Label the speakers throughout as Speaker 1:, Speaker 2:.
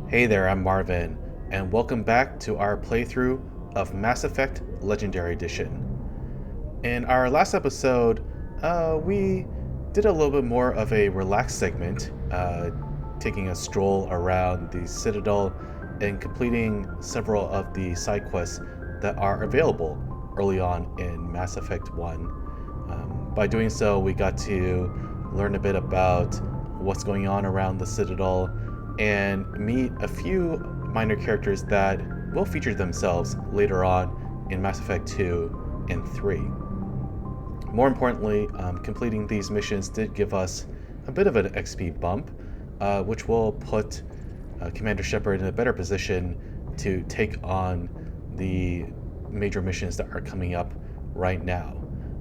Speaker 1: Hey there, I'm Marvin, and welcome back to our playthrough of Mass Effect Legendary Edition. In our last episode, we did a little bit more of a relaxed segment, taking a stroll around the Citadel and completing several of the side quests that are available early on in Mass Effect 1. By doing so, we got to learn a bit about what's going on around the Citadel and meet a few minor characters that will feature themselves later on in Mass Effect 2 and 3. More importantly, completing these missions did give us a bit of an XP bump, which will put Commander Shepard in a better position to take on the major missions that are coming up right now.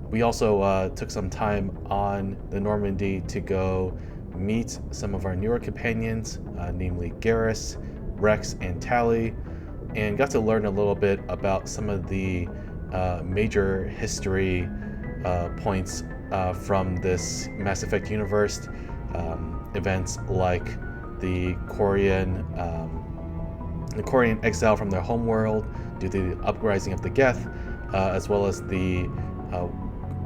Speaker 1: We also took some time on the Normandy to go meet some of our newer companions, namely Garrus, Rex, and Tali, and got to learn a little bit about some of the major history points from this Mass Effect universe. Events like the Quarian exile from their homeworld due to the uprising of the Geth, as well as the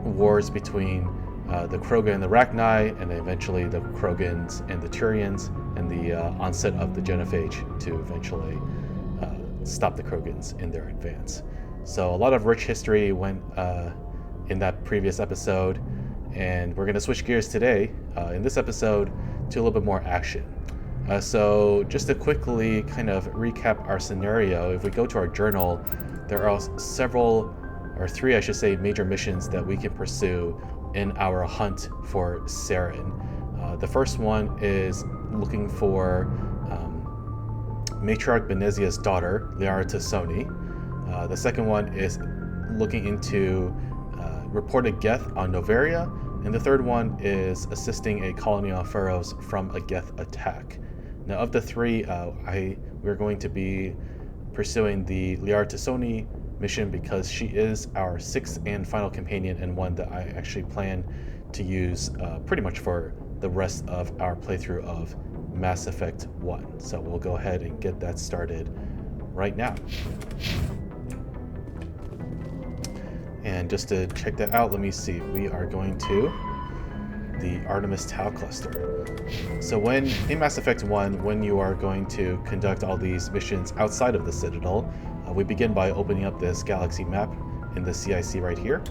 Speaker 1: wars between the Krogan and the Rachni, and eventually the Krogans and the Turians, and the onset of the Genophage to eventually stop the Krogans in their advance. So a lot of rich history went in that previous episode, and we're going to switch gears today in this episode to a little bit more action. So just to quickly kind of recap our scenario, if we go to our journal, there are three, I should say, major missions that we can pursue in our hunt for Saren. The first one is looking for Matriarch Benezia's daughter, Liara T'Soni. The second one is looking into reported geth on Noveria. And the third one is assisting a colony on Pharaohs from a geth attack. Now, of the three, we're going to be pursuing the Liara T'Soni mission because she is our sixth and final companion, and one that I actually plan to use pretty much for the rest of our playthrough of Mass Effect 1. So we'll go ahead and get that started right now. And just to check that out, let me see. We are going to the Artemis Tau cluster. So in Mass Effect 1, when you are going to conduct all these missions outside of the Citadel, we begin by opening up this galaxy map in the CIC right here.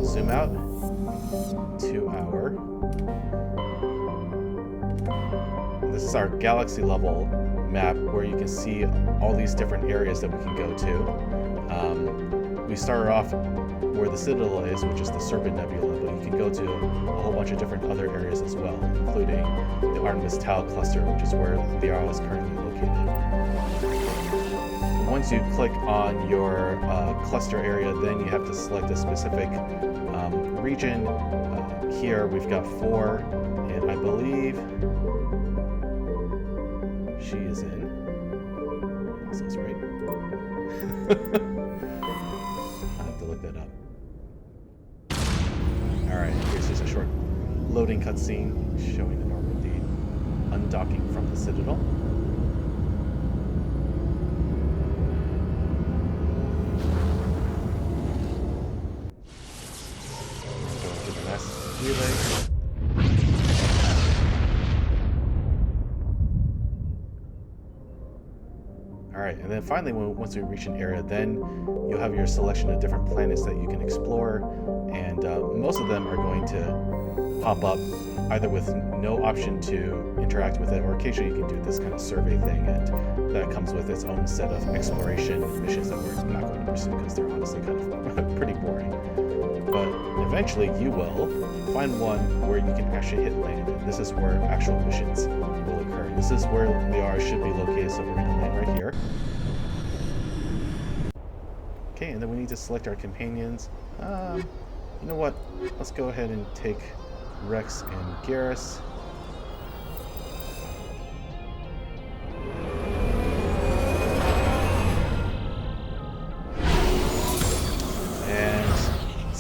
Speaker 1: Zoom out to this is our galaxy level map where you can see all these different areas that we can go to. We started off where the Citadel is, which is the Serpent Nebula, but you can go to a whole bunch of different other areas as well, including the Artemis Tau cluster, which is where Liara is currently located. Once you click on your cluster area, then you have to select a specific region. Here we've got 4, and I believe she is in. Sounds right. I have to look that up. Alright, here's just a short loading cutscene showing the Normandy undocking from the Citadel. Going to the last relay. Alright, and then finally, once we reach an area, then you'll have your selection of different planets that you can explore, and most of them are going to pop up either with no option to interact with it, or occasionally you can do this kind of survey thing, and that comes with its own set of exploration missions that we're not going to pursue because they're honestly kind of pretty boring. But eventually you will find one where you can actually hit land, and this is where actual missions will occur. This is where Liara should be located, so we're going to land right here. Okay, and then we need to select our companions. You know what? Let's go ahead and take Rex and Garrus.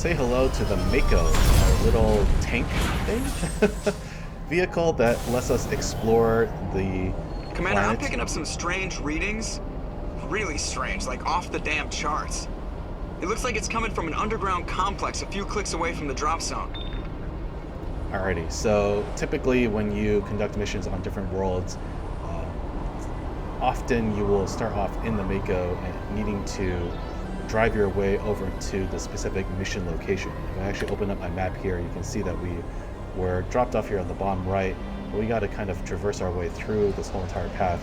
Speaker 1: say hello to the Mako, our little tank thing. Vehicle that lets us explore the
Speaker 2: Commander,
Speaker 1: planet.
Speaker 2: I'm picking up some strange readings. Really strange, like off the damn charts. It looks like it's coming from an underground complex a few clicks away from the drop zone.
Speaker 1: Alrighty, so typically when you conduct missions on different worlds, often you will start off in the Mako and needing to drive your way over to the specific mission location. If I actually open up my map here, you can see that we were dropped off here on the bottom right, but we got to kind of traverse our way through this whole entire path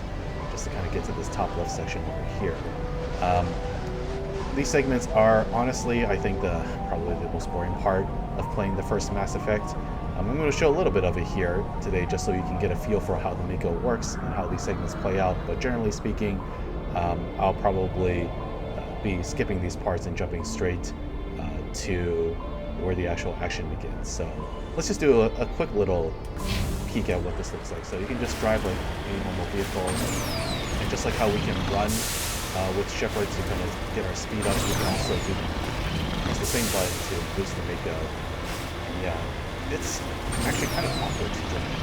Speaker 1: just to kind of get to this top left section over here. These segments are honestly, I think, probably the most boring part of playing the first Mass Effect. I'm going to show a little bit of it here today just so you can get a feel for how the Mako works and how these segments play out, but generally speaking, I'll probably be skipping these parts and jumping straight to where the actual action begins. So let's just do a quick little peek at what this looks like. So you can just drive like any normal vehicle, and just like how we can run with Shepard to kind of get our speed up, we can also use the same button to boost the Mako. And yeah, it's actually kind of awkward to drive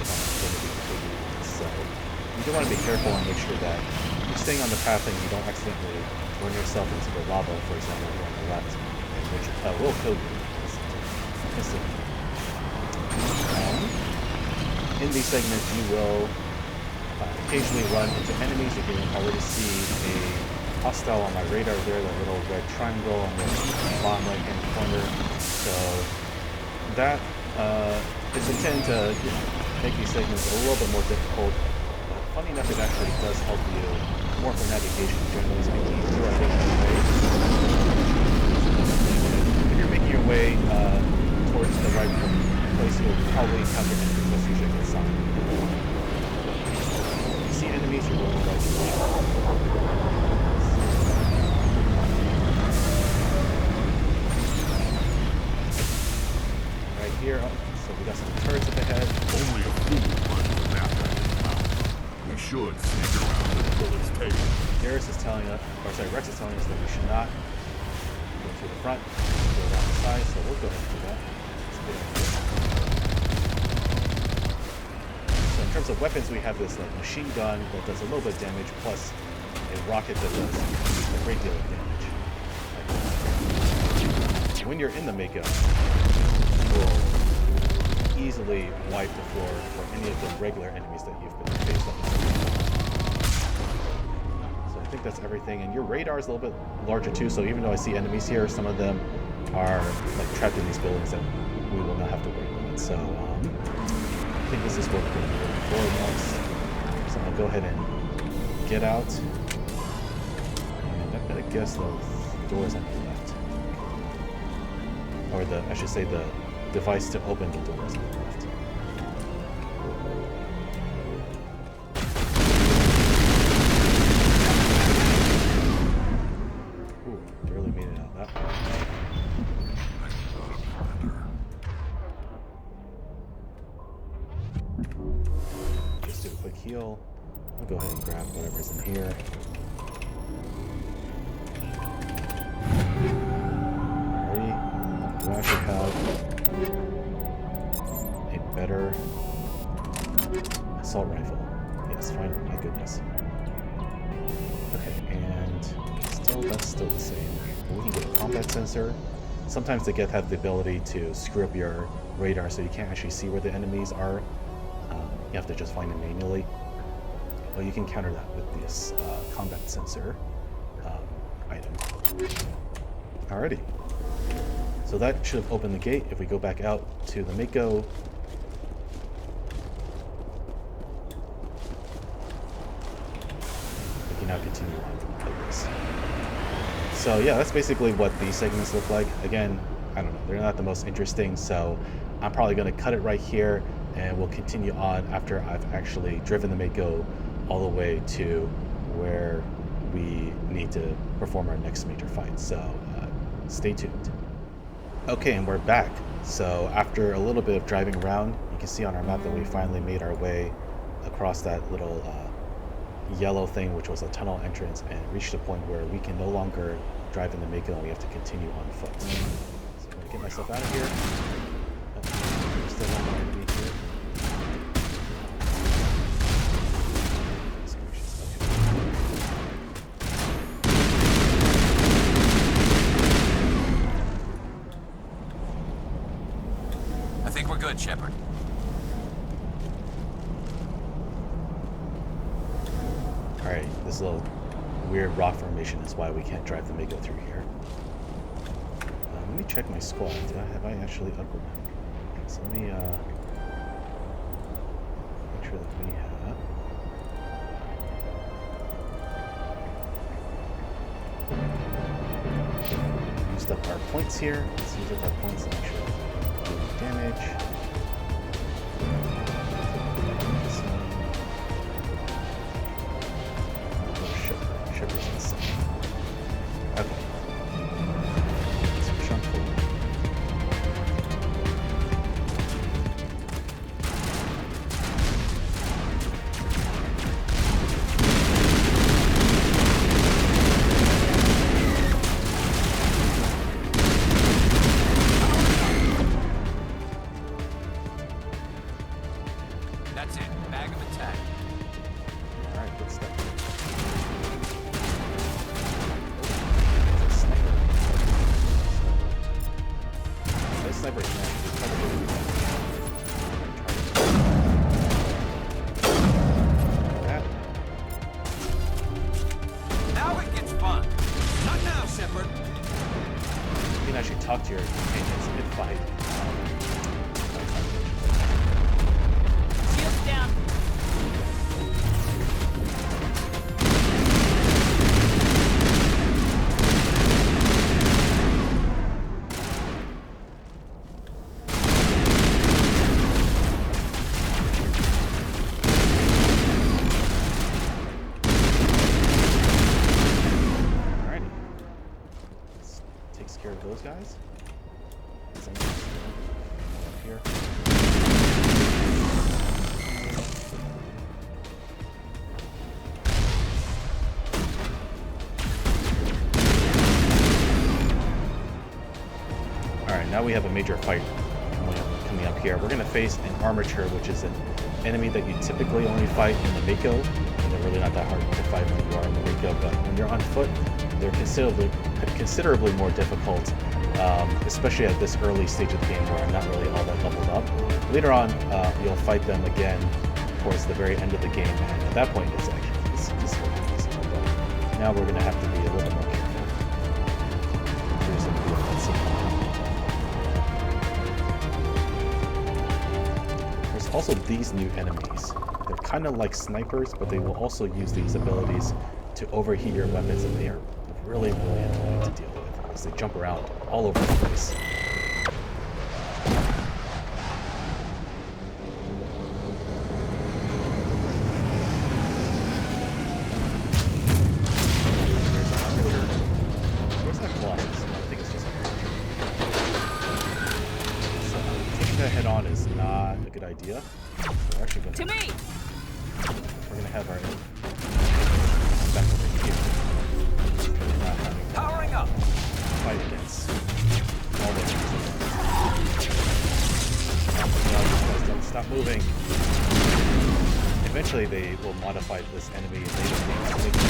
Speaker 1: if I'm going to be completely honest. So you do want to be careful and make sure that you're staying on the path and you don't accidentally run yourself into the lava, for example, here on the left, which will kill you instantly. In these segments, you will occasionally run into enemies. You can already see a hostile on my radar there, that little red triangle on the bottom right-hand corner. So that is intended to make these segments a little bit more difficult. But funny enough, it actually does help you more for navigation, generally speaking. If you are making your way, towards the right place, you'll probably encounter enemies. That's usually a good sign. If you see enemies, you're going the right direction. Right here, so we got some turrets up ahead.
Speaker 3: Only a fool runs the map at this time. We should sneak around the bullet's tail.
Speaker 1: Rex is telling us that we should not go through the front, go down the side, so we'll go ahead and do that. So in terms of weapons, we have this like machine gun that does a little bit of damage, plus a rocket that does a great deal of damage. When you're in the Mako, you will easily wipe the floor for any of the regular enemies that you've been faced up with. So I think that's everything, and your radar is a little bit larger too, so even though I see enemies here, some of them are like trapped in these buildings that we will not have to worry about. So I think this is what we're going to be looking for next. So I'll go ahead and get out, and I'm going to guess the doors on the left, or I should say the device to open the doors on the left. Ooh, barely made it out that far. Just do a quick heal. I'll go ahead and grab whatever's in here. Alrighty. Do I actually have a better assault rifle? Yes, finally, my goodness. Okay, and that's still the same. We can get a combat sensor. Sometimes the geth have the ability to screw up your radar so you can't actually see where the enemies are. You have to just find them manually. But you can counter that with this combat sensor item. Alrighty. So that should have opened the gate. If we go back out to the Mako, we can now continue on like this. So yeah, that's basically what these segments look like. Again, I don't know, they're not the most interesting, so I'm probably going to cut it right here, and we'll continue on after I've actually driven the Mako all the way to where we need to perform our next major fight. So stay tuned. Okay, and we're back. So after a little bit of driving around, you can see on our map that we finally made our way across that little yellow thing, which was a tunnel entrance, and reached a point where we can no longer drive in the Mako and we have to continue on foot. So get myself out of here. There's still one more enemy here.
Speaker 4: I think we're good, Shepard.
Speaker 1: Alright, this little weird rock formation is why we can't drive the Mako through here. Let me check my squad. Have I actually upgraded? So let me make sure that we have. Used up our points here. Let's use up our points to make sure we're doing damage. Shepard's insane. Okay. Let's jump forward.
Speaker 4: That's it. Bag of attack.
Speaker 1: Alright, good stuff. Sniper can actually cover that.
Speaker 4: Now it gets fun. Not now, Shepard.
Speaker 1: You can actually talk to your companions mid-fight.
Speaker 5: Shields down. Those guys. Someone else up here. Alright, now we have a major fight coming up here. We're going to face an armature, which is an enemy that you typically only fight in the Mako. And they're really not that hard to fight when you are in the Mako, but when you're on foot, they're considerably more difficult, especially at this early stage of the game where I'm not really all that leveled up. Later on, you'll fight them again towards the very end of the game, and at that point, it's actually this easy. But now we're going to have to be a little bit more careful. Here's some cool cutscene. There's also these new enemies. They're kind of like snipers, but they will also use these abilities to overheat your weapons, and they are really annoying to deal with because they jump around all over the place. Where's that Colossus? I think it's just a creature. So taking that head on is not a good idea. So we're actually going to... To me!
Speaker 1: We're going to have our back over here.
Speaker 4: Powering up.
Speaker 1: Fight against all the enemies. Don't stop moving. Eventually they will modify this enemy in later games to make it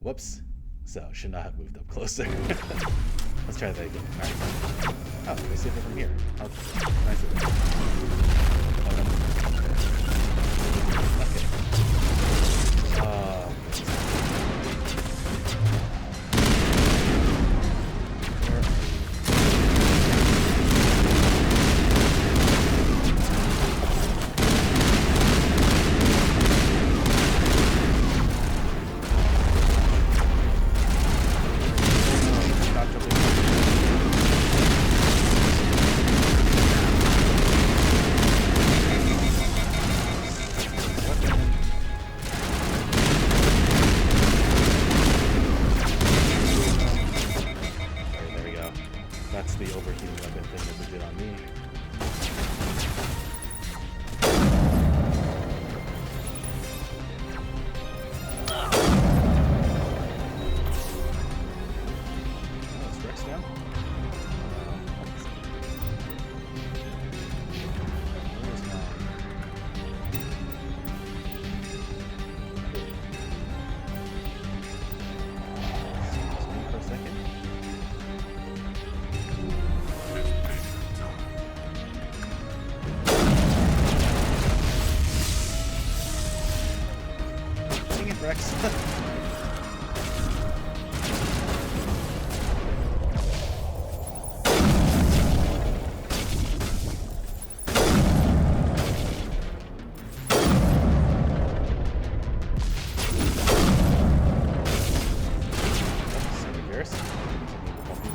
Speaker 1: Whoops. So, should not have moved up closer. Let's try that again. Alright.
Speaker 5: Oh, I see it from here. Okay. Nice of it. Okay. That's the overheating weapon thing that they did on me. Oh, it's Rex now? Where is mine? Excuse me for a second. Rex.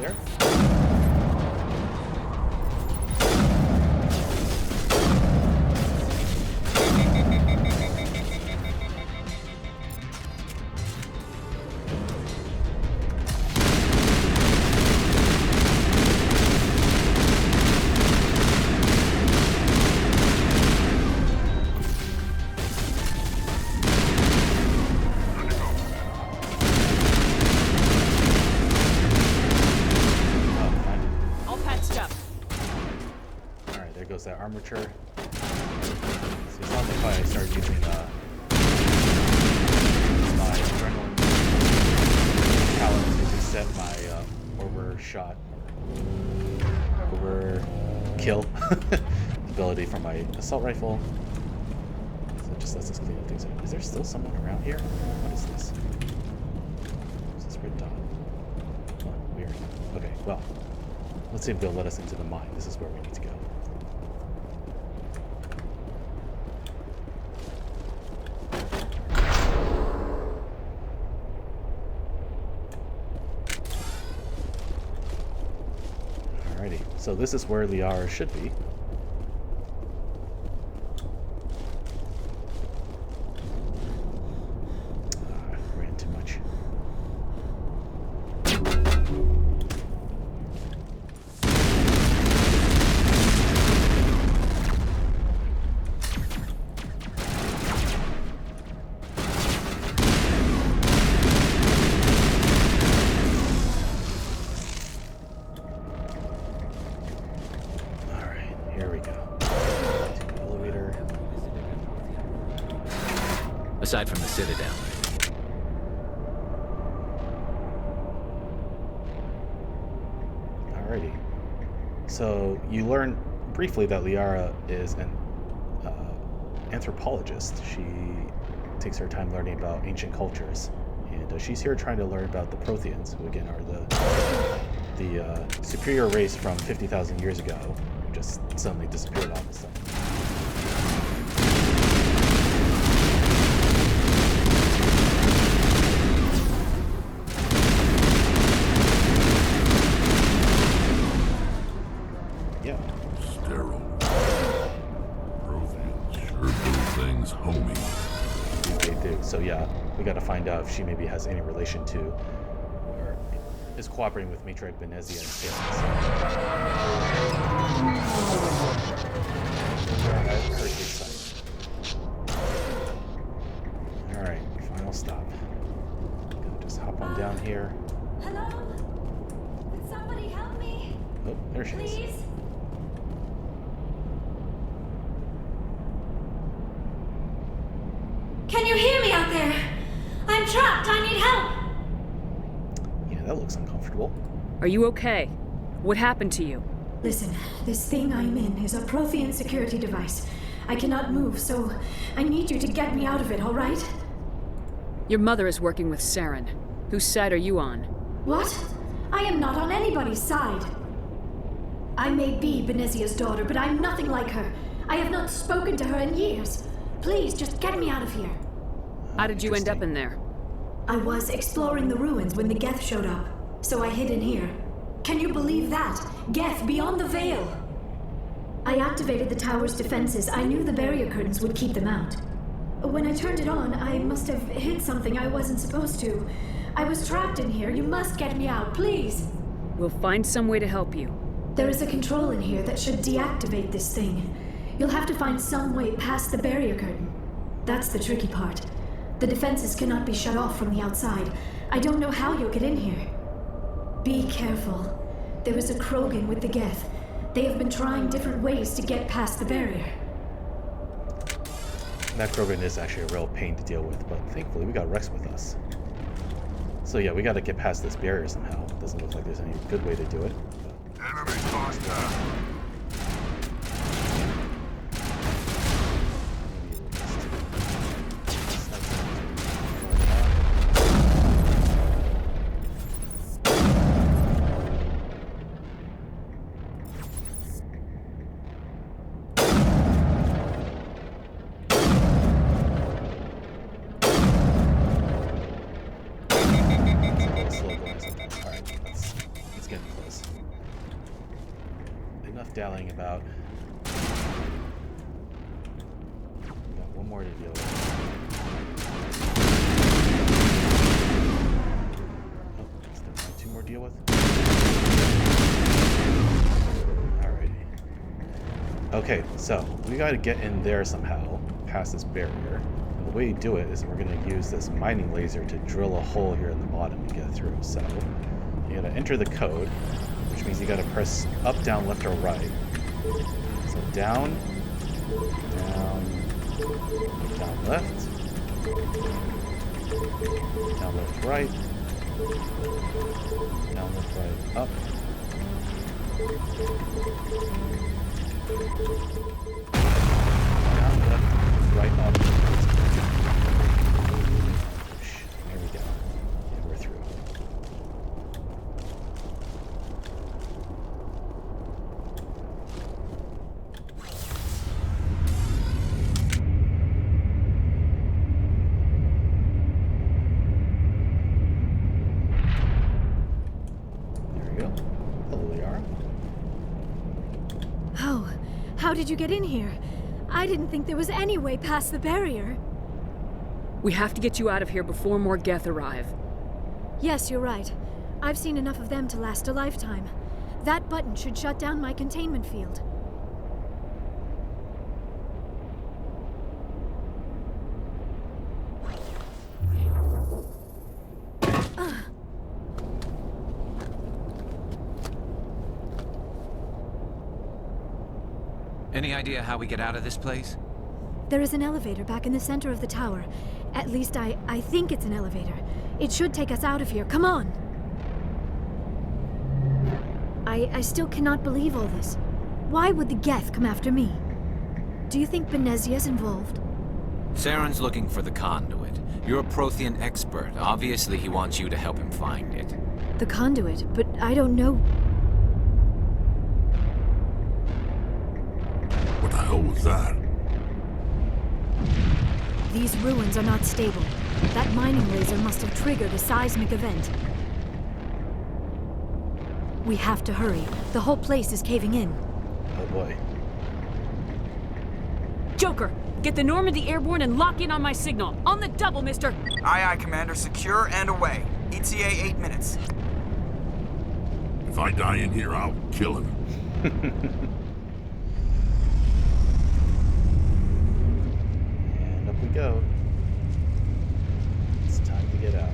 Speaker 5: There. That armature. So it's not like I started using my adrenaline talent to reset my overkill ability from my assault rifle. So it just lets us clean up things. Is there still someone around here? What is this? What's this red dot? Oh, weird. Okay, well, let's see if they'll let us into the mine. This is where we need to go. So this is where Liara should be. Ran too much.
Speaker 4: Aside from the Citadel.
Speaker 5: Alrighty. So you learn briefly that Liara is an anthropologist. She takes her time learning about ancient cultures, and she's here trying to learn about the Protheans, who again are the superior race from 50,000 years ago, who just suddenly disappeared all of a sudden. So yeah, we got to find out if she maybe has any relation to, or is cooperating with Matriarch Benezia and Salem. All right, final stop. Gonna just hop on down here.
Speaker 6: Hello? Can somebody help me?
Speaker 5: Oh, there she is.
Speaker 6: Please? Can you hear me out there? I'm trapped. I need help.
Speaker 5: Yeah, that looks uncomfortable.
Speaker 7: Are you okay? What happened to you?
Speaker 6: Listen, this thing I'm in is a Prothean security device. I cannot move, so I need you to get me out of it, all right?
Speaker 7: Your mother is working with Saren. Whose side are you on?
Speaker 6: What? I am not on anybody's side. I may be Benezia's daughter, but I'm nothing like her. I have not spoken to her in years. Please, just get me out of here.
Speaker 7: How did you end up in there?
Speaker 6: I was exploring the ruins when the geth showed up, so I hid in here. Can you believe that? Geth beyond the veil! I activated the tower's defenses. I knew the barrier curtains would keep them out. When I turned it on, I must have hit something I wasn't supposed to. I was trapped in here. You must get me out, please!
Speaker 7: We'll find some way to help you.
Speaker 6: There is a control in here that should deactivate this thing. You'll have to find some way past the barrier curtain. That's the tricky part. The defenses cannot be shut off from the outside. I don't know how you'll get in here. Be careful. There is a Krogan with the geth. They have been trying different ways to get past the barrier.
Speaker 5: That Krogan is actually a real pain to deal with, but thankfully we got Rex with us. So yeah, we gotta get past this barrier somehow. Doesn't look like there's any good way to do it.
Speaker 3: Enemy contact.
Speaker 5: Dallying about. Got one more to deal with. Oh, still got two more to deal with. Alrighty. Okay, so we gotta get in there somehow, past this barrier. And the way you do it is we're gonna use this mining laser to drill a hole here in the bottom to get through. So you gotta enter the code, which means you gotta press up, down, left, or right. So down, down, down, left, down, left, right, down, left, right, up. Down, left, right, up. There we go. And we're through.
Speaker 6: How did you get in here? I didn't think there was any way past the barrier.
Speaker 7: We have to get you out of here before more geth arrive.
Speaker 6: Yes, you're right. I've seen enough of them to last a lifetime. That button should shut down my containment field.
Speaker 4: Any idea how we get out of this place?
Speaker 6: There is an elevator back in the center of the tower. At least I think it's an elevator. It should take us out of here. Come on! I still cannot believe all this. Why would the geth come after me? Do you think Benezia's involved?
Speaker 4: Saren's looking for the Conduit. You're a Prothean expert. Obviously he wants you to help him find it.
Speaker 6: The Conduit? But I don't know...
Speaker 3: What the hell was that?
Speaker 6: These ruins are not stable. That mining laser must have triggered a seismic event. We have to hurry. The whole place is caving in.
Speaker 5: Oh boy.
Speaker 7: Joker, get the Normandy airborne and lock in on my signal. On the double, mister!
Speaker 2: Aye, aye, Commander. Secure and away. ETA 8 minutes.
Speaker 3: If I die in here, I'll kill him.
Speaker 5: And up we go. It's time to get out.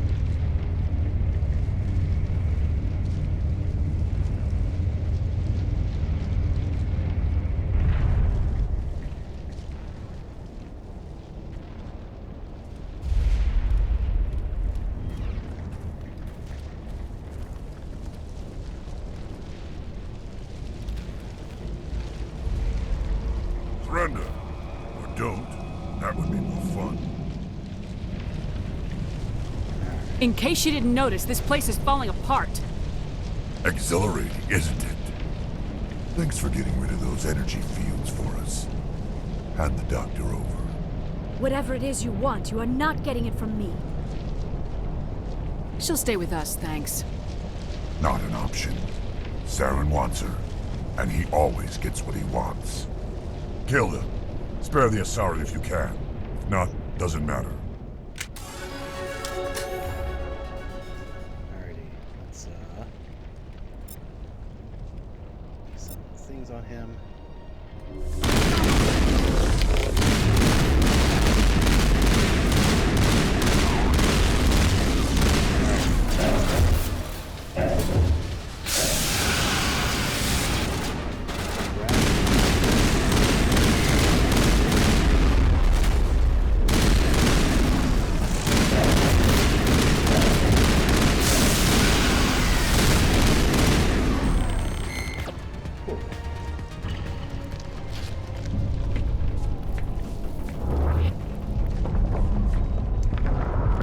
Speaker 3: Commander! Or don't. That would be more fun.
Speaker 7: In case you didn't notice, this place is falling apart.
Speaker 3: Exhilarating, isn't it? Thanks for getting rid of those energy fields for us. Hand the doctor over.
Speaker 6: Whatever it is you want, you are not getting it from me.
Speaker 7: She'll stay with us, thanks.
Speaker 3: Not an option. Saren wants her, and he always gets what he wants. Kill him. Spare the Asari if you can. If not, doesn't matter.
Speaker 5: Alrighty, let's some things on him.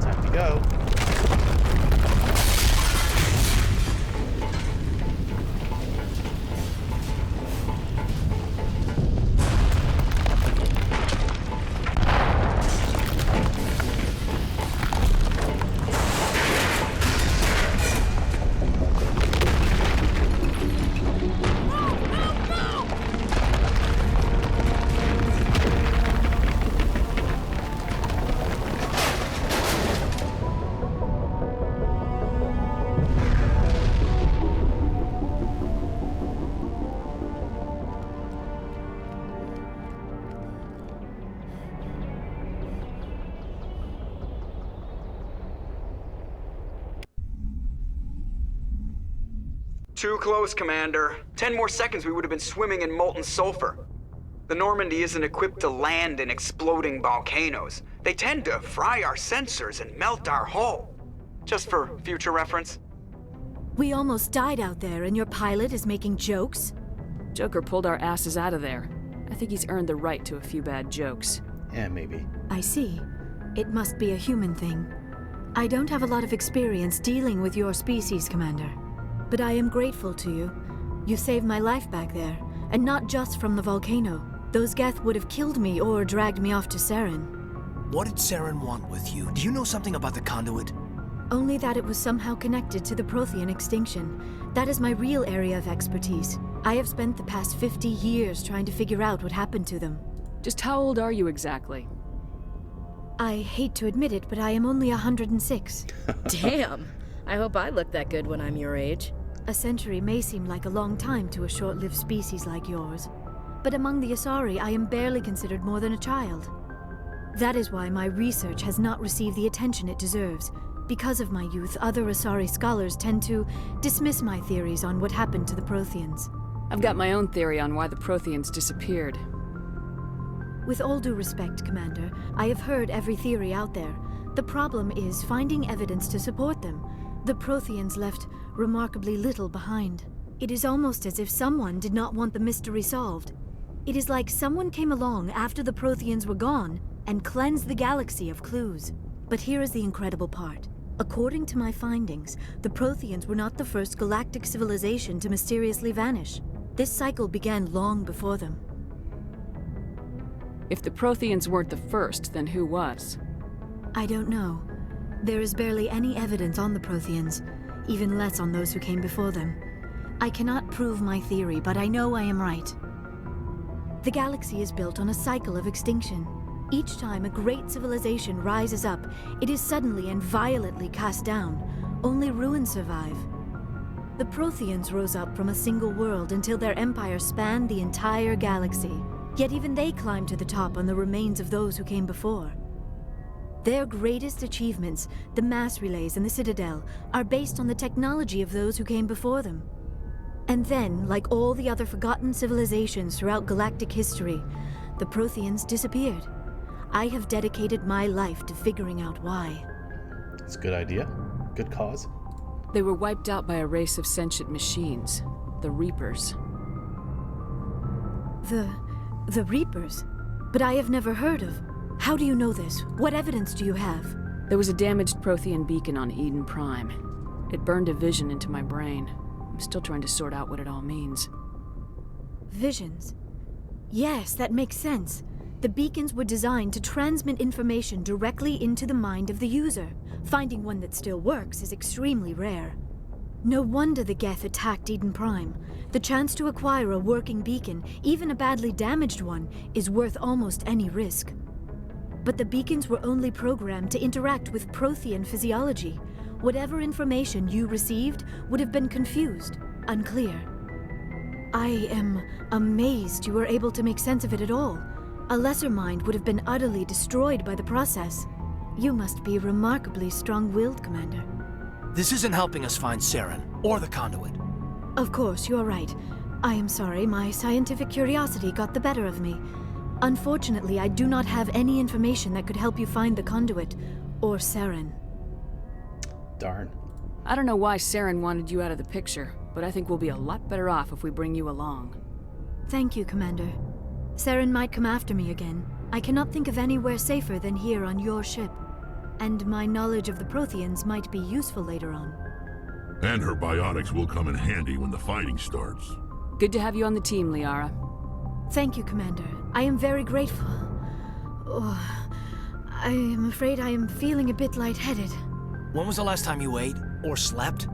Speaker 5: Time to go.
Speaker 2: Too close, Commander. 10 more seconds we would have been swimming in molten sulfur. The Normandy isn't equipped to land in exploding volcanoes. They tend to fry our sensors and melt our hull. Just for future reference.
Speaker 6: We almost died out there, and your pilot is making jokes?
Speaker 7: Joker pulled our asses out of there. I think he's earned the right to a few bad jokes.
Speaker 5: Yeah, maybe.
Speaker 6: I see. It must be a human thing. I don't have a lot of experience dealing with your species, Commander. But I am grateful to you. You saved my life back there, and not just from the volcano. Those geth would have killed me or dragged me off to Saren.
Speaker 8: What did Saren want with you? Do you know something about the Conduit?
Speaker 6: Only that it was somehow connected to the Prothean extinction. That is my real area of expertise. I have spent the past 50 years trying to figure out what happened to them.
Speaker 7: Just how old are you exactly?
Speaker 6: I hate to admit it, but I am only 106.
Speaker 9: Damn! I hope I look that good when I'm your age.
Speaker 6: A century may seem like a long time to a short-lived species like yours. But among the Asari, I am barely considered more than a child. That is why my research has not received the attention it deserves. Because of my youth, other Asari scholars tend to dismiss my theories on what happened to the Protheans.
Speaker 7: I've got my own theory on why the Protheans disappeared.
Speaker 6: With all due respect, Commander, I have heard every theory out there. The problem is finding evidence to support them. The Protheans left remarkably little behind. It is almost as if someone did not want the mystery solved. It is like someone came along after the Protheans were gone and cleansed the galaxy of clues. But here is the incredible part. According to my findings, the Protheans were not the first galactic civilization to mysteriously vanish. This cycle began long before them.
Speaker 7: If the Protheans weren't the first, then who was?
Speaker 6: I don't know. There is barely any evidence on the Protheans, even less on those who came before them. I cannot prove my theory, but I know I am right. The galaxy is built on a cycle of extinction. Each time a great civilization rises up, it is suddenly and violently cast down. Only ruins survive. The Protheans rose up from a single world until their empire spanned the entire galaxy. Yet even they climbed to the top on the remains of those who came before. Their greatest achievements, the mass relays and the Citadel, are based on the technology of those who came before them. And then, like all the other forgotten civilizations throughout galactic history, the Protheans disappeared. I have dedicated my life to figuring out why.
Speaker 5: It's a good idea. Good cause.
Speaker 7: They were wiped out by a race of sentient machines, the Reapers.
Speaker 6: The Reapers? But I have never heard of. How do you know this? What evidence do you have?
Speaker 7: There was a damaged Prothean beacon on Eden Prime. It burned a vision into my brain. I'm still trying to sort out what it all means.
Speaker 6: Visions? Yes, that makes sense. The beacons were designed to transmit information directly into the mind of the user. Finding one that still works is extremely rare. No wonder the geth attacked Eden Prime. The chance to acquire a working beacon, even a badly damaged one, is worth almost any risk. But the beacons were only programmed to interact with Prothean physiology. Whatever information you received would have been confused, unclear. I am amazed you were able to make sense of it at all. A lesser mind would have been utterly destroyed by the process. You must be remarkably strong-willed, Commander.
Speaker 8: This isn't helping us find Saren, or the Conduit.
Speaker 6: Of course, you're right. I am sorry, my scientific curiosity got the better of me. Unfortunately, I do not have any information that could help you find the Conduit, or Saren.
Speaker 1: Darn.
Speaker 7: I don't know why Saren wanted you out of the picture, but I think we'll be a lot better off if we bring you along.
Speaker 6: Thank you, Commander. Saren might come after me again. I cannot think of anywhere safer than here on your ship. And my knowledge of the Protheans might be useful later on.
Speaker 3: And her biotics will come in handy when the fighting starts.
Speaker 7: Good to have you on the team, Liara.
Speaker 6: Thank you, Commander. I am very grateful. Oh, I am afraid I am feeling a bit lightheaded.
Speaker 8: When was the last time you ate, or slept?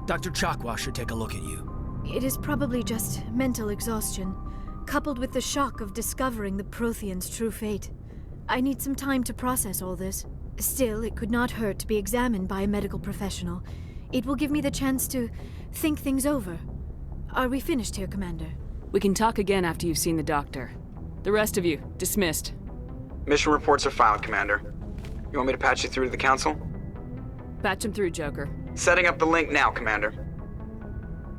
Speaker 8: Dr. Chakwa should take a look at you.
Speaker 6: It is probably just mental exhaustion, coupled with the shock of discovering the Protheans' true fate. I need some time to process all this. Still, it could not hurt to be examined by a medical professional. It will give me the chance to think things over. Are we finished here, Commander?
Speaker 7: We can talk again after you've seen the doctor. The rest of you, dismissed.
Speaker 2: Mission reports are filed, Commander. You want me to patch you through to the Council?
Speaker 7: Patch him through, Joker.
Speaker 2: Setting up the link now, Commander.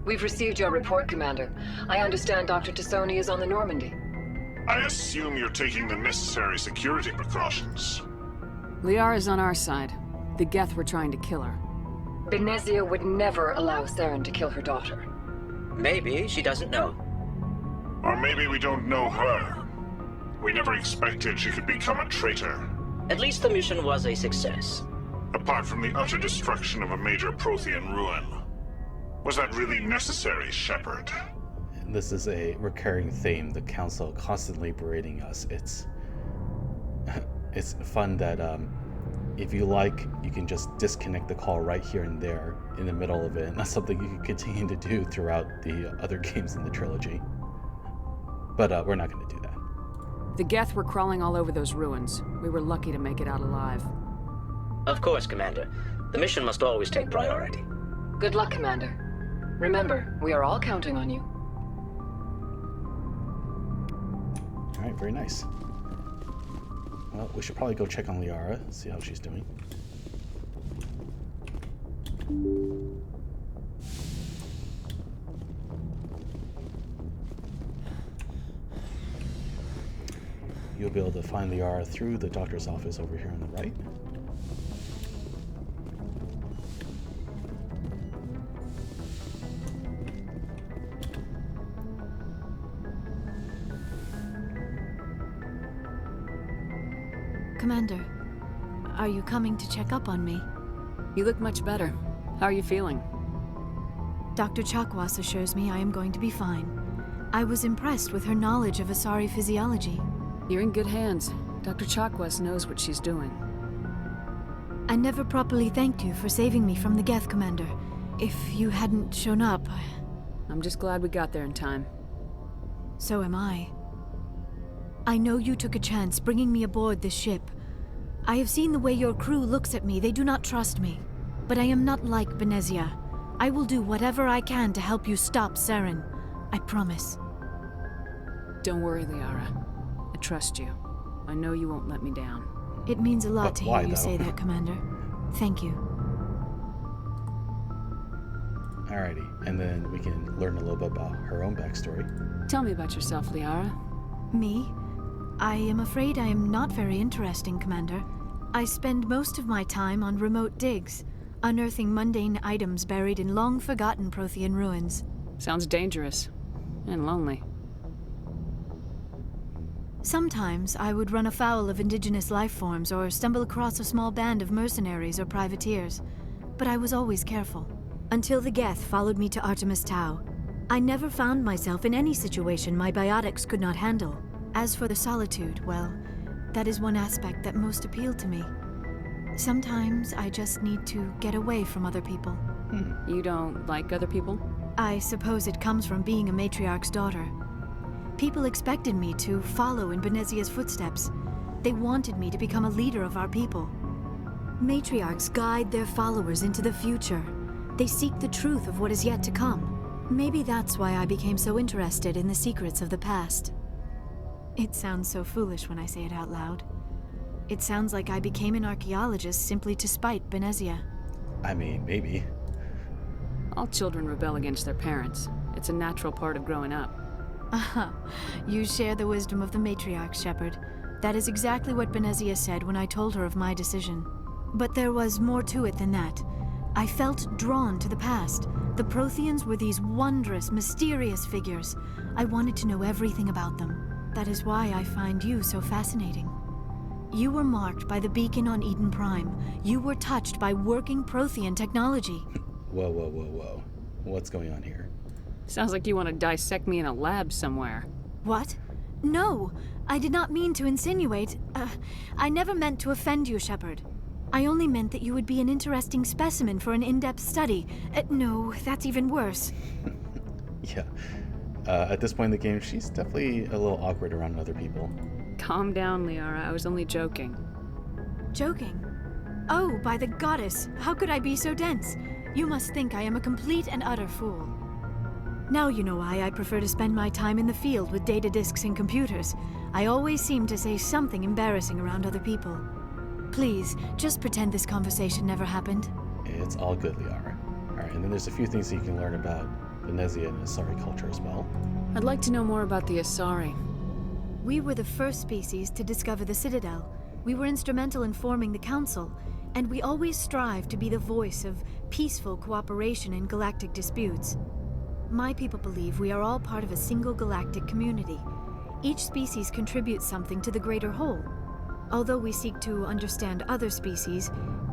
Speaker 10: We've received your report, Commander. I understand Dr. T'Soni is on the Normandy.
Speaker 11: I assume you're taking the necessary security precautions.
Speaker 7: Liara's on our side. The geth were trying to kill her.
Speaker 10: Benezia would never allow Saren to kill her daughter.
Speaker 12: Maybe she doesn't know.
Speaker 11: Or maybe we don't know her. We never expected she could become a traitor.
Speaker 12: At least the mission was a success.
Speaker 11: Apart from the utter destruction of a major Prothean ruin. Was that really necessary, Shepard?
Speaker 1: This is a recurring theme, the Council constantly berating us. It's fun that if you like, you can just disconnect the call right here and there in the middle of it, and that's something you can continue to do throughout the other games in the trilogy. But we're not going to do that.
Speaker 7: The geth were crawling all over those ruins. We were lucky to make it out alive.
Speaker 12: Of course, Commander. The mission must always take priority.
Speaker 10: Good luck, Commander. Remember, we are all counting on you.
Speaker 1: Alright, very nice. Well, we should probably go check on Liara, see how she's doing. You'll be able to find Liara through the doctor's office over here on the right.
Speaker 6: Commander, are you coming to check up on me?
Speaker 7: You look much better. How are you feeling?
Speaker 6: Dr. Chakwas assures me I am going to be fine. I was impressed with her knowledge of asari physiology.
Speaker 7: You're in good hands. Dr. Chakwas knows what she's doing.
Speaker 6: I never properly thanked you for saving me from the geth, Commander. If you hadn't shown up...
Speaker 7: I'm just glad we got there in time.
Speaker 6: So am I. I know you took a chance bringing me aboard this ship. I have seen the way your crew looks at me. They do not trust me. But I am not like Benezia. I will do whatever I can to help you stop Saren. I promise.
Speaker 7: Don't worry, Liara. I trust you. I know you won't let me down.
Speaker 6: It means a lot to hear you
Speaker 1: though?
Speaker 6: say that, Commander. Thank you.
Speaker 1: Alrighty, and then we can learn a little bit about her own backstory.
Speaker 7: Tell me about yourself, Liara.
Speaker 6: Me? I am afraid I am not very interesting, Commander. I spend most of my time on remote digs, unearthing mundane items buried in long-forgotten Prothean ruins.
Speaker 7: Sounds dangerous. And lonely.
Speaker 6: Sometimes I would run afoul of indigenous life forms or stumble across a small band of mercenaries or privateers, but I was always careful. Until the geth followed me to Artemis Tau, I never found myself in any situation my biotics could not handle. As for the solitude, well, that is one aspect that most appealed to me. Sometimes I just need to get away from other people.
Speaker 7: You don't like other people?
Speaker 6: I suppose it comes from being a matriarch's daughter. People expected me to follow in Benezia's footsteps. They wanted me to become a leader of our people. Matriarchs guide their followers into the future. They seek the truth of what is yet to come. Maybe that's why I became so interested in the secrets of the past. It sounds so foolish when I say it out loud. It sounds like I became an archaeologist simply to spite Benezia.
Speaker 5: I mean, maybe.
Speaker 7: All children rebel against their parents. It's a natural part of growing up.
Speaker 6: You share the wisdom of the matriarch, Shepard. That is exactly what Benezia said when I told her of my decision. But there was more to it than that. I felt drawn to the past. The Protheans were these wondrous, mysterious figures. I wanted to know everything about them. That is why I find you so fascinating. You were marked by the beacon on Eden Prime. You were touched by working Prothean technology.
Speaker 5: Whoa, whoa, whoa, whoa. What's going on here?
Speaker 7: Sounds like you want to dissect me in a lab somewhere.
Speaker 6: What? No, I did not mean to insinuate. I never meant to offend you, Shepard. I only meant that you would be an interesting specimen for an in-depth study. No, that's even worse.
Speaker 5: Yeah. At this point in the game, she's definitely a little awkward around other people.
Speaker 7: Calm down, Liara. I was only joking.
Speaker 6: Joking? Oh, by the goddess, how could I be so dense? You must think I am a complete and utter fool. Now you know why I prefer to spend my time in the field with data disks and computers. I always seem to say something embarrassing around other people. Please, just pretend this conversation never happened.
Speaker 5: It's all good, Liara. Alright, and then there's a few things that you can learn about Benezia and Asari culture as well.
Speaker 7: I'd like to know more about the Asari.
Speaker 6: We were the first species to discover the Citadel. We were instrumental in forming the Council, and we always strive to be the voice of peaceful cooperation in galactic disputes. My people believe we are all part of a single galactic community. Each species contributes something to the greater whole. Although we seek to understand other species,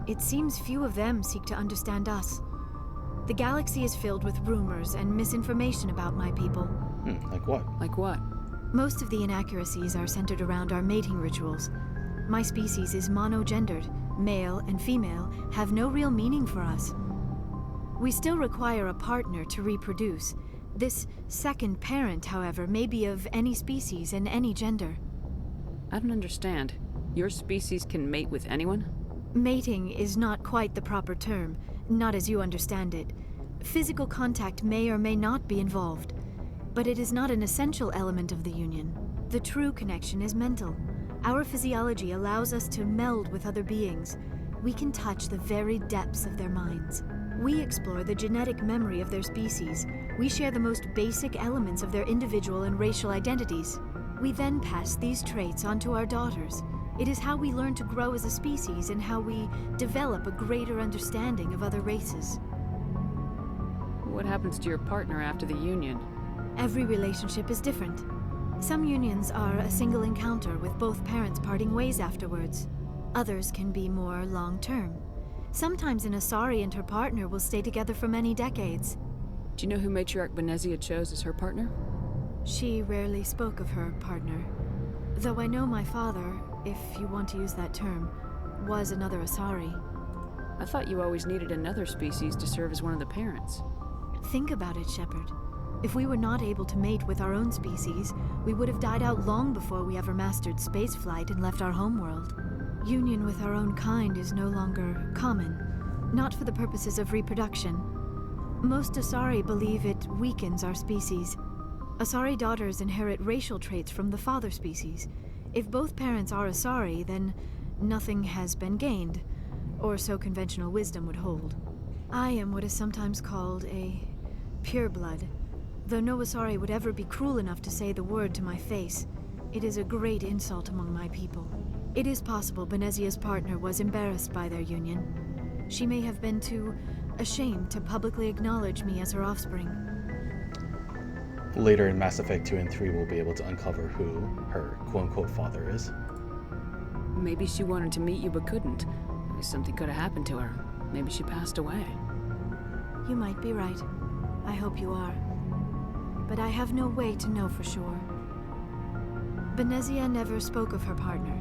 Speaker 6: it seems few of them seek to understand us. The galaxy is filled with rumors and misinformation about my people.
Speaker 5: Like what?
Speaker 7: Like what?
Speaker 6: Most of the inaccuracies are centered around our mating rituals. My species is monogendered. Male and female have no real meaning for us. We still require a partner to reproduce. This second parent, however, may be of any species and any gender.
Speaker 7: I don't understand. Your species can mate with anyone?
Speaker 6: Mating is not quite the proper term, not as you understand it. Physical contact may or may not be involved, but it is not an essential element of the union. The true connection is mental. Our physiology allows us to meld with other beings. We can touch the very depths of their minds. We explore the genetic memory of their species. We share the most basic elements of their individual and racial identities. We then pass these traits on to our daughters. It is how we learn to grow as a species and how we develop a greater understanding of other races.
Speaker 7: What happens to your partner after the union?
Speaker 6: Every relationship is different. Some unions are a single encounter with both parents parting ways afterwards. Others can be more long-term. Sometimes an Asari and her partner will stay together for many decades.
Speaker 7: Do you know who Matriarch Benezia chose as her partner?
Speaker 6: She rarely spoke of her partner. Though I know my father, if you want to use that term, was another Asari.
Speaker 7: I thought you always needed another species to serve as one of the parents.
Speaker 6: Think about it, Shepard. If we were not able to mate with our own species, we would have died out long before we ever mastered spaceflight and left our homeworld. Union with our own kind is no longer common, not for the purposes of reproduction. Most Asari believe it weakens our species. Asari daughters inherit racial traits from the father species. If both parents are Asari, then nothing has been gained, or so conventional wisdom would hold. I am what is sometimes called a pureblood. Though no Asari would ever be cruel enough to say the word to my face, it is a great insult among my people. It is possible Benezia's partner was embarrassed by their union. She may have been too ashamed to publicly acknowledge me as her offspring.
Speaker 5: later in Mass Effect 2 and 3 we'll be able to uncover who her quote-unquote father is.
Speaker 7: Maybe she wanted to meet you but couldn't. Maybe something could have happened to her. Maybe she passed away.
Speaker 6: You might be right. I hope you are. But I have no way to know for sure. Benezia never spoke of her partner.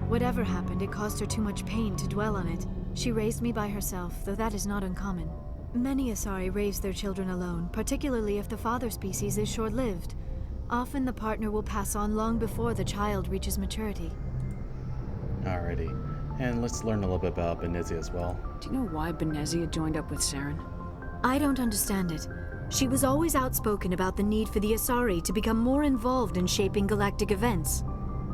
Speaker 6: Whatever happened, it caused her too much pain to dwell on it. She raised me by herself, though that is not uncommon. Many Asari raise their children alone, particularly if the father species is short-lived. Often the partner will pass on long before the child reaches maturity.
Speaker 5: Alrighty. And let's learn a little bit about Benezia as well.
Speaker 7: Do you know why Benezia joined up with Saren?
Speaker 6: I don't understand it. She was always outspoken about the need for the Asari to become more involved in shaping galactic events.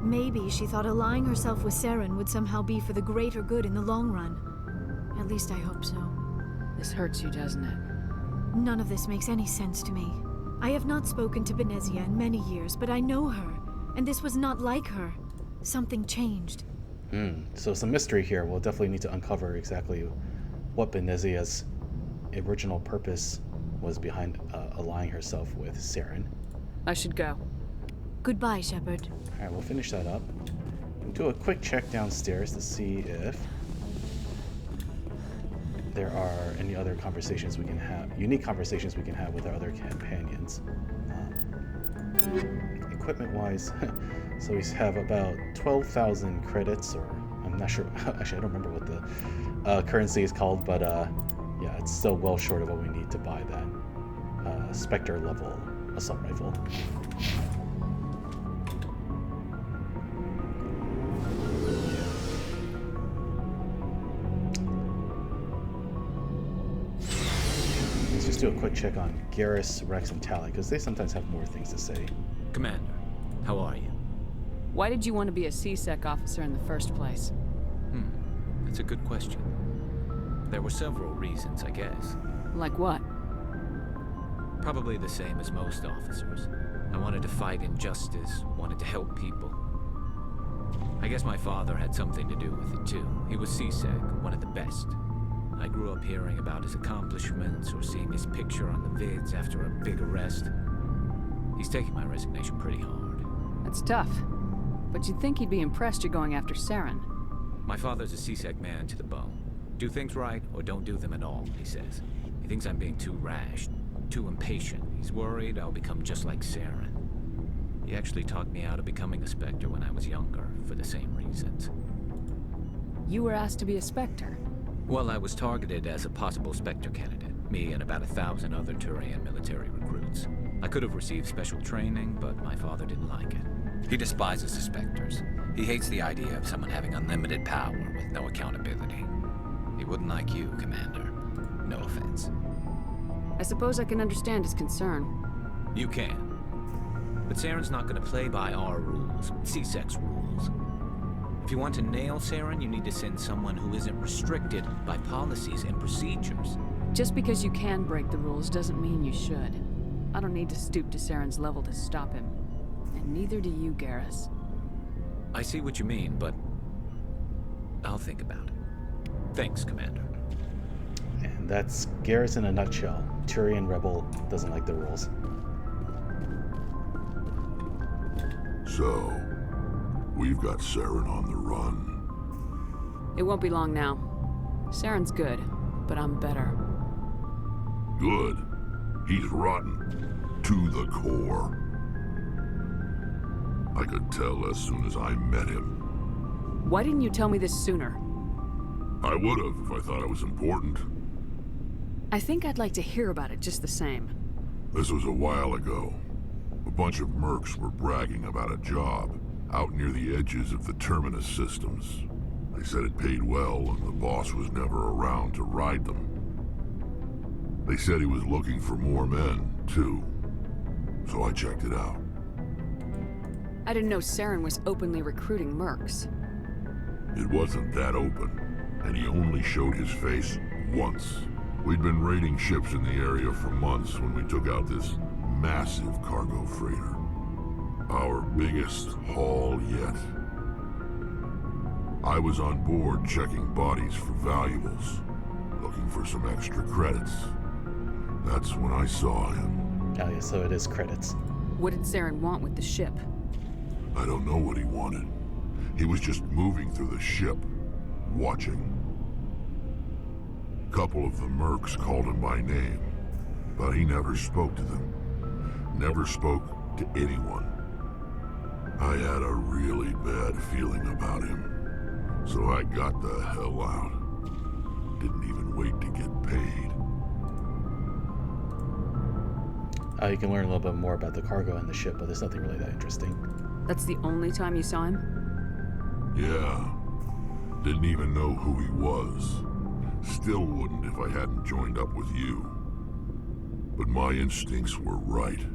Speaker 6: Maybe she thought allying herself with Saren would somehow be for the greater good in the long run. At least I hope so.
Speaker 7: This hurts you, doesn't it?
Speaker 6: None of this makes any sense to me. I have not spoken to Benezia in many years, but I know her, and this was not like her. Something changed.
Speaker 5: So some mystery here. We'll definitely need to uncover exactly what Benezia's original purpose was behind allying herself with Saren.
Speaker 7: I should go.
Speaker 6: Goodbye, Shepard.
Speaker 5: Alright, we'll finish that up. We'll do a quick check downstairs to see if there are any other conversations we can have, unique conversations we can have with our other companions. Equipment-wise, so we have about 12,000 credits, or I'm not sure, actually I don't remember what the currency is called, but yeah, it's still well short of what we need to buy that Spectre level assault rifle. Let's just do a quick check on Garrus, Rex, and Tally, because they sometimes have more things to say.
Speaker 4: Commander, how are you?
Speaker 7: Why did you want to be a C-Sec officer in the first place?
Speaker 4: That's a good question. There were several reasons, I guess.
Speaker 7: Like what?
Speaker 4: Probably the same as most officers. I wanted to fight injustice, wanted to help people. I guess my father had something to do with it too. He was C-Sec, one of the best. I grew up hearing about his accomplishments or seeing his picture on the vids after a big arrest. He's taking my resignation pretty hard.
Speaker 7: That's tough. But you'd think he'd be impressed you're going after Saren.
Speaker 4: My father's a C-Sec man to the bone. Do things right or don't do them at all, he says. He thinks I'm being too rash, too impatient. He's worried I'll become just like Saren. He actually talked me out of becoming a Spectre when I was younger, for the same reasons.
Speaker 7: You were asked to be a Spectre?
Speaker 4: Well, I was targeted as a possible Spectre candidate. Me and about 1,000 other Turian military recruits. I could have received special training, but my father didn't like it. He despises the Spectres. He hates the idea of someone having unlimited power with no accountability. He wouldn't like you, Commander. No offense.
Speaker 7: I suppose I can understand his concern.
Speaker 4: You can. But Saren's not going to play by our rules, C-Sec's rules. If you want to nail Saren, you need to send someone who isn't restricted by policies and procedures.
Speaker 7: Just because you can break the rules doesn't mean you should. I don't need to stoop to Saren's level to stop him. And neither do you, Garrus.
Speaker 4: I see what you mean, but I'll think about it. Thanks, Commander.
Speaker 5: And that's Garrus in a nutshell. Turian rebel, doesn't like the rules.
Speaker 3: So, we've got Saren on the run.
Speaker 7: It won't be long now. Saren's good, but I'm better.
Speaker 3: Good. He's rotten. To the core. I could tell as soon as I met him.
Speaker 7: Why didn't you tell me this sooner?
Speaker 3: I would have if I thought it was important.
Speaker 7: I think I'd like to hear about it just the same.
Speaker 3: This was a while ago. A bunch of mercs were bragging about a job out near the edges of the Terminus systems. They said it paid well and the boss was never around to ride them. They said he was looking for more men, too. So I checked it out.
Speaker 7: I didn't know Saren was openly recruiting mercs.
Speaker 3: It wasn't that open, and he only showed his face once. We'd been raiding ships in the area for months when we took out this massive cargo freighter. Our biggest haul yet. I was on board checking bodies for valuables, looking for some extra credits. That's when I saw him.
Speaker 5: Oh yeah, so it is credits.
Speaker 7: What did Saren want with the ship?
Speaker 3: I don't know what he wanted. He was just moving through the ship, watching. A couple of the mercs called him by name, but he never spoke to them. Never spoke to anyone. I had a really bad feeling about him, so I got the hell out. Didn't even wait to get paid.
Speaker 5: You can learn a little bit more about the cargo and the ship, but there's nothing really that interesting.
Speaker 7: That's the only time you saw him?
Speaker 3: Yeah. Didn't even know who he was. Still wouldn't if I hadn't joined up with you. But my instincts were right.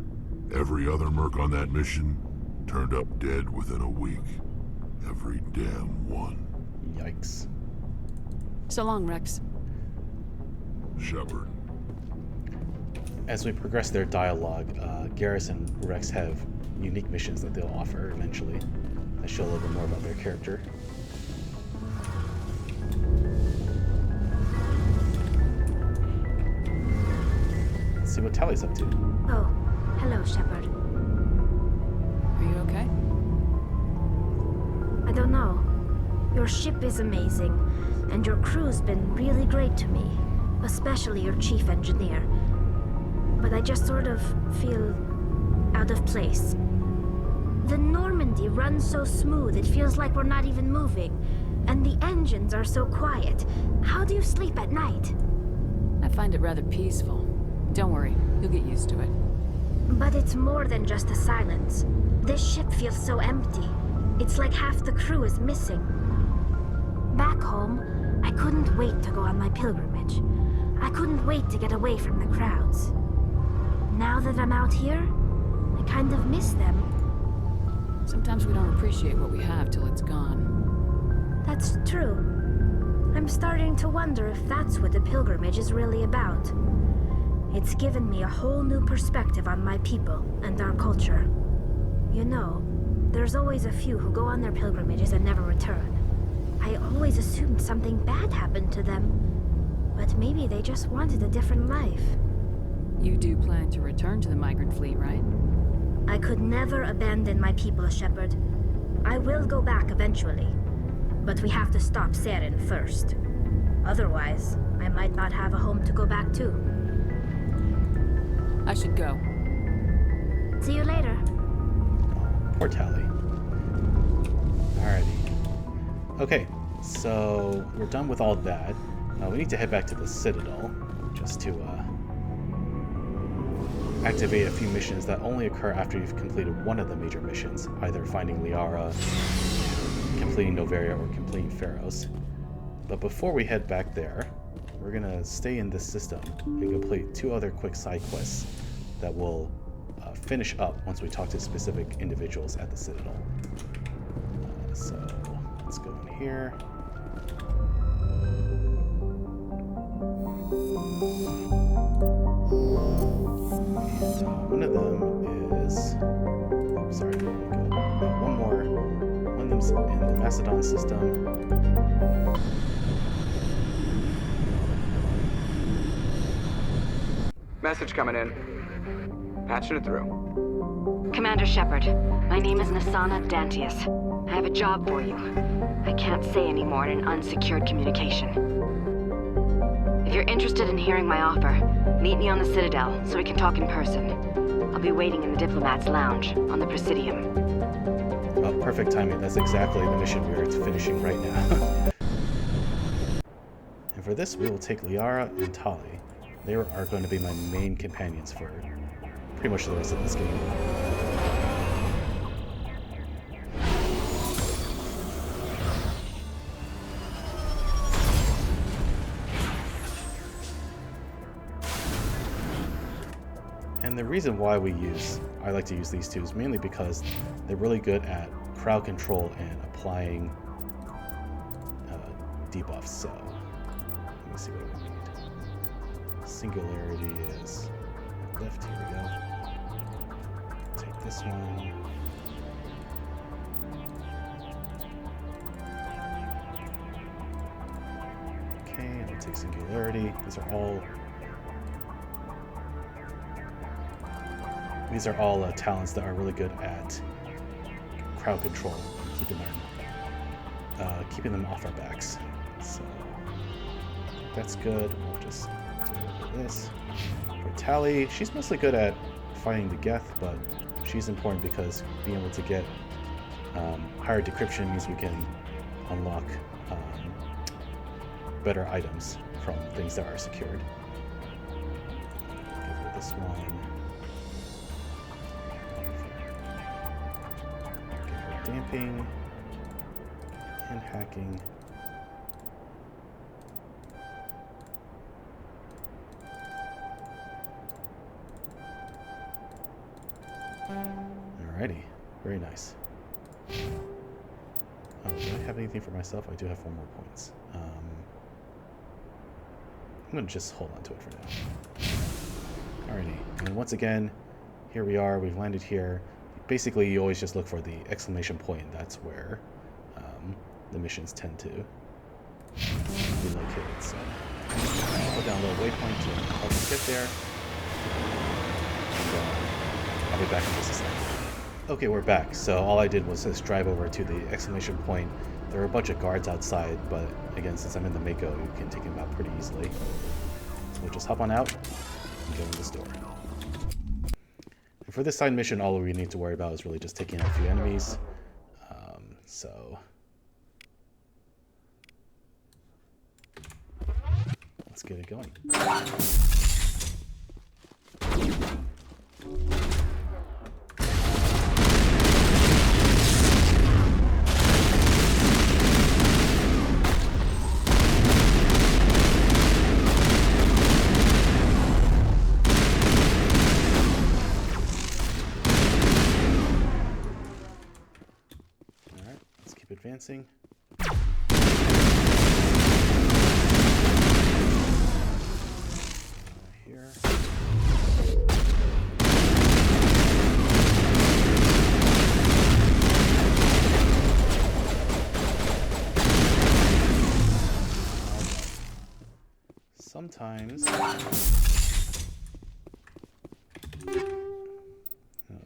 Speaker 3: Every other merc on that mission turned up dead within a week. Every damn one.
Speaker 5: Yikes.
Speaker 7: So long, Rex.
Speaker 3: Shepard.
Speaker 5: As we progress their dialogue, Garrus and Rex have unique missions that they'll offer eventually that show a little bit more about their character. Let's see what Tally's up to.
Speaker 6: Oh, hello, Shepard.
Speaker 7: Are you okay?
Speaker 6: I don't know. Your ship is amazing, and your crew's been really great to me, especially your chief engineer. But I just sort of feel out of place. The Normandy runs so smooth, it feels like we're not even moving. And the engines are so quiet. How do you sleep at night?
Speaker 7: I find it rather peaceful. Don't worry, you'll get used to it.
Speaker 6: But it's more than just the silence. This ship feels so empty. It's like half the crew is missing. Back home, I couldn't wait to go on my pilgrimage. I couldn't wait to get away from the crowds. Now that I'm out here, I kind of miss them.
Speaker 7: Sometimes we don't appreciate what we have till it's gone.
Speaker 6: That's true. I'm starting to wonder if that's what the pilgrimage is really about. It's given me a whole new perspective on my people and our culture. You know, there's always a few who go on their pilgrimages and never return. I always assumed something bad happened to them, but maybe they just wanted a different life.
Speaker 7: You do plan to return to the migrant fleet, right?
Speaker 6: I could never abandon my people, Shepard. I will go back eventually, but we have to stop Saren first. Otherwise, I might not have a home to go back to.
Speaker 7: I should go.
Speaker 6: See you later.
Speaker 5: Poor Tally. Alrighty. Okay, so we're done with all that. We need to head back to the Citadel, just to activate a few missions that only occur after you've completed one of the major missions, either finding Liara, completing Novaria, or completing Pharaohs. But before we head back there, we're gonna stay in this system and complete two other quick side quests that will finish up once we talk to specific individuals at the Citadel. So let's go in here. One of them is, sorry, one more. One of them's in the Macedon system.
Speaker 2: Message coming in. Patching it through.
Speaker 13: Commander Shepard, my name is Nassana Dantius. I have a job for you. I can't say any more in an unsecured communication. If you're interested in hearing my offer, meet me on the Citadel so we can talk in person. I'll be waiting in the Diplomat's Lounge on the Presidium.
Speaker 5: Oh, perfect timing. That's exactly the mission we're finishing right now. And for this, we will take Liara and Tali. They are going to be my main companions for pretty much the rest of this game. And the reason why I like to use these two is mainly because they're really good at crowd control and applying debuffs. So let me see what we need. Singularity is left. Here we go. Take this one. Okay, I'll take singularity. These are all These are all talents that are really good at crowd control, keeping them off our backs. So that's good. We'll just do a little bit of this. For Tali, she's mostly good at fighting the geth, but she's important because being able to get higher decryption means we can unlock better items from things that are secured. Give her this one. Give her damping and hacking. Alrighty, very nice. Oh, do I have anything for myself? I do have 4 more points. I'm going to just hold on to it for now. Alrighty, and once again, here we are, we've landed here. Basically, you always just look for the exclamation point, and that's where the missions tend to be located. So, put down a little waypoint to help us get there. And, I'll be back in just a second. Okay, we're back. So all I did was just drive over to the exclamation point. There are a bunch of guards outside, but again, since I'm in the Mako, you can take them out pretty easily. So we'll just hop on out and go in this door. And for this side mission, all we need to worry about is really just taking out a few enemies. So let's get it going. Advancing. Here. Sometimes. I'll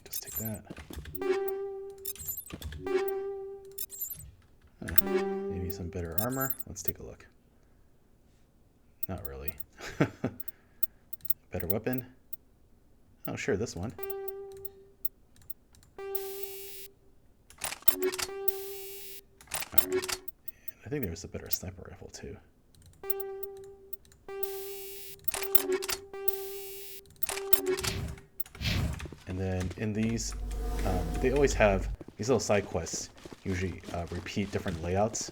Speaker 5: just take that. Maybe some better armor. Let's take a look. Not really. Better weapon. Oh, sure, this one. Alright. And I think there's a better sniper rifle, too. And then in these, they always have these little side quests. Usually repeat different layouts.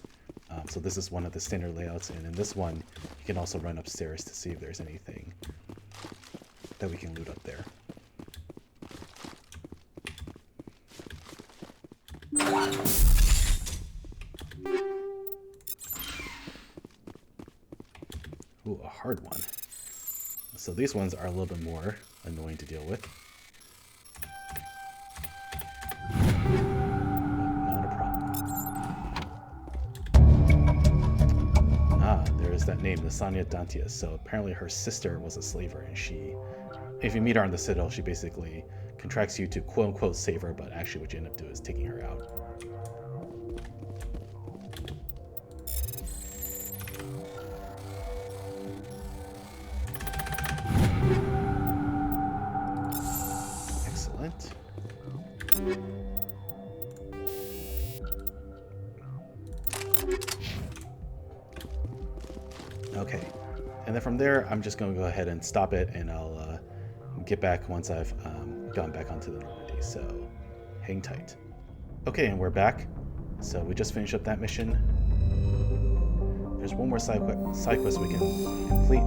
Speaker 5: So this is one of the standard layouts, and in this one you can also run upstairs to see if there's anything that we can loot up there. Ooh, a hard one. So these ones are a little bit more annoying to deal with. That name, Nassana Dantius. So apparently her sister was a slaver, and she, if you meet her on the Citadel, she basically contracts you to quote-unquote save her, but actually what you end up doing is taking her out. Excellent. Okay, and then from there, I'm just going to go ahead and stop it, and I'll get back once I've gone back onto the Normandy, so hang tight. Okay, and we're back. So we just finished up that mission. There's one more side quest we can complete.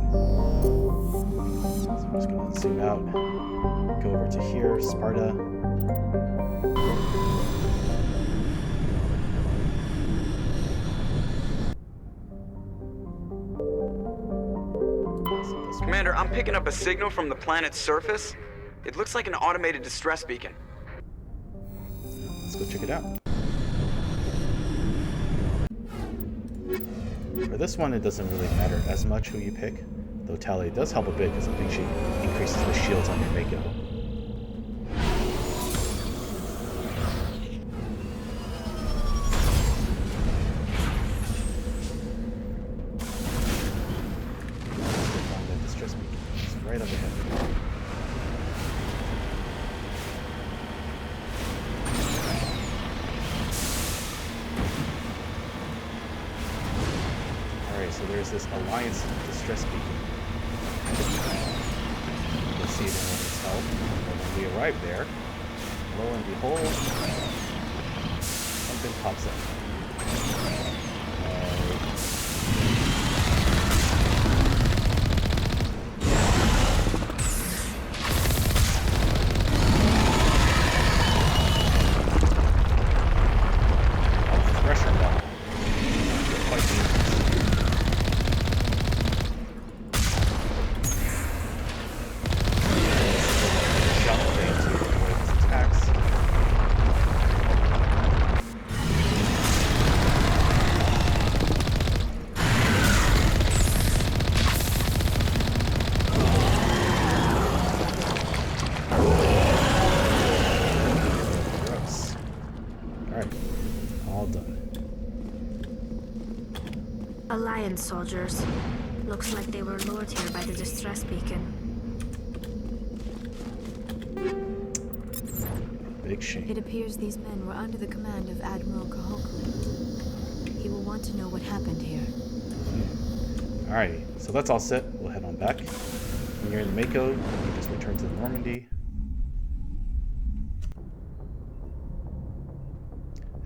Speaker 5: So I'm just going to zoom out, go over to here, Sparta.
Speaker 2: Commander, I'm picking up a signal from the planet's surface. It looks like an automated distress beacon.
Speaker 5: Let's go check it out. For this one, it doesn't really matter as much who you pick, though Tali does help a bit because I think she increases the shields on your Mako. so there's this Alliance distress beacon. You'll see it in its help. And when we arrive there, lo and behold, something pops up. Thresher Maw. Quite dangerous. Jump thing to avoid its attacks. Gross. Alright, all done.
Speaker 6: Alliance soldiers. Looks like they were lured here by the distress beacon.
Speaker 5: Big shame.
Speaker 6: It appears these men were under the command of Admiral Kahoku. He will want to know what happened here.
Speaker 5: Alrighty, so that's all set. We'll head on back. When you're in the Mako, you just return to Normandy.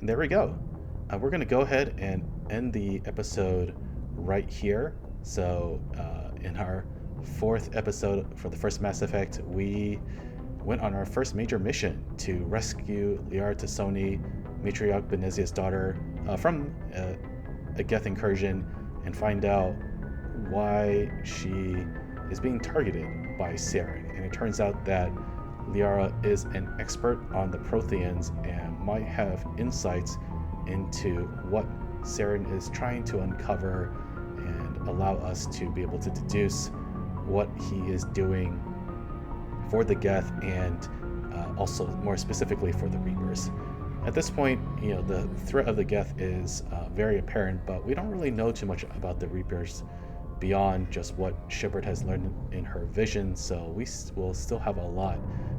Speaker 5: And there we go. We're going to go ahead and end the episode right here. So, in our 4th episode for the first Mass Effect, we went on our first major mission to rescue Liara T'Soni, Matriarch Benezia's daughter, from a geth incursion and find out why she is being targeted by Saren. And it turns out that Liara is an expert on the Protheans and might have insights into what Saren is trying to uncover and allow us to be able to deduce what he is doing for the geth and also more specifically for the Reapers. At this point, the threat of the geth is very apparent, but we don't really know too much about the Reapers beyond just what Shepard has learned in her vision, so we will still have a lot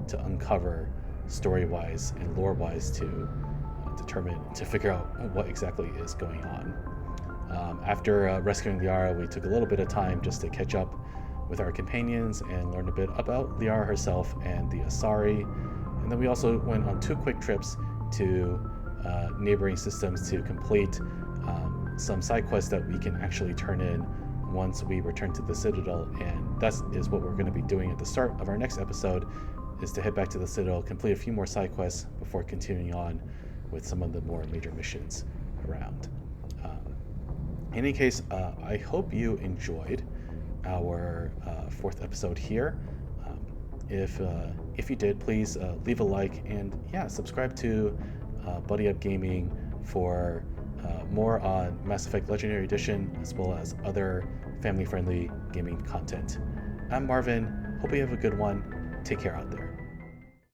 Speaker 5: to uncover story-wise and lore-wise to figure out what exactly is going on. After rescuing Liara, we took a little bit of time just to catch up with our companions and learn a bit about Liara herself and the Asari, and then we also went on 2 quick trips to neighboring systems to complete some side quests that we can actually turn in once we return to the Citadel, and that is what we're going to be doing at the start of our next episode, is to head back to the Citadel, complete a few more side quests before continuing on with some of the more major missions around. In any case, I hope you enjoyed our 4th episode here. If you did, please leave a like and subscribe to Buddy Up Gaming for more on Mass Effect Legendary Edition as well as other family-friendly gaming content. I'm Marvin. Hope you have a good one. Take care out there.